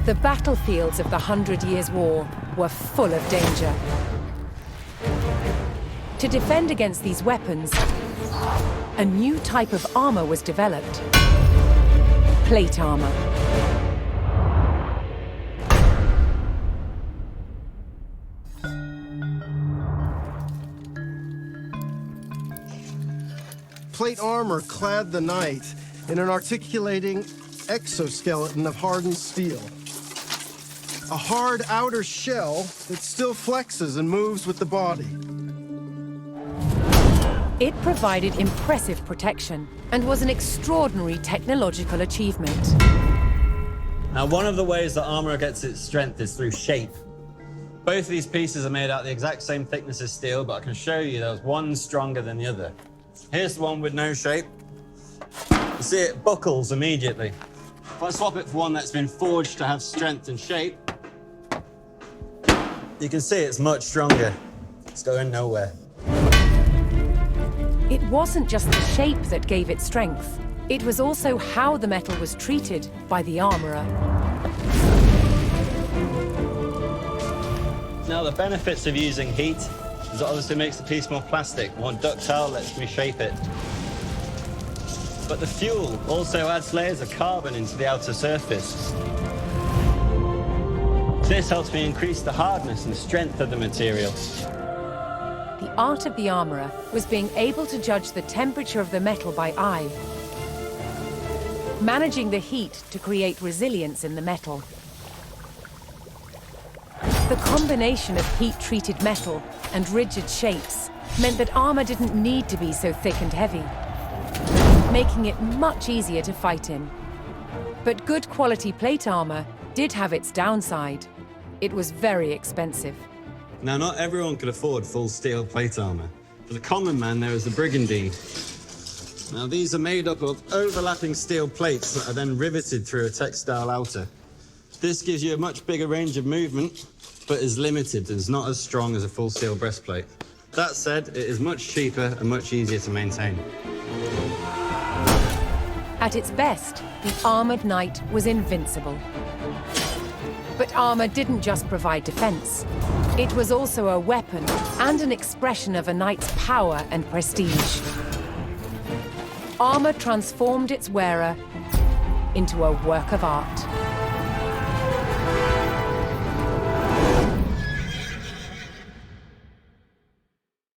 The battlefields of the 100 Years' War were full of danger. To defend against these weapons, a new type of armor was developed: plate armor. Plate armor clad the knight in an articulating exoskeleton of hardened steel. A hard outer shell that still flexes and moves with the body. It provided impressive protection and was an extraordinary technological achievement. Now, one of the ways that armor gets its strength is through shape. Both of these pieces are made out the exact same thickness as steel, but I can show you there's one stronger than the other. Here's the one with no shape. You see it buckles immediately. If I swap it for one that's been forged to have strength and shape, you can see it's much stronger. It's going nowhere. It wasn't just the shape that gave it strength. It was also how the metal was treated by the armorer. Now, the benefits of using heat is it obviously makes the piece more plastic, more ductile, lets me shape it. But the fuel also adds layers of carbon into the outer surface. This helps me increase the hardness and strength of the material. The art of the armorer was being able to judge the temperature of the metal by eye, managing the heat to create resilience in the metal. The combination of heat-treated metal and rigid shapes meant that armor didn't need to be so thick and heavy, making it much easier to fight in. But good quality plate armor did have its downside. It was very expensive. Now, not everyone could afford full steel plate armor. For the common man, there is the brigandine. Now, these are made up of overlapping steel plates that are then riveted through a textile outer. This gives you a much bigger range of movement, but is limited and is not as strong as a full steel breastplate. That said, it is much cheaper and much easier to maintain. At its best, the armored knight was invincible. But armor didn't just provide defense. It was also a weapon and an expression of a knight's power and prestige. Armor transformed its wearer into a work of art.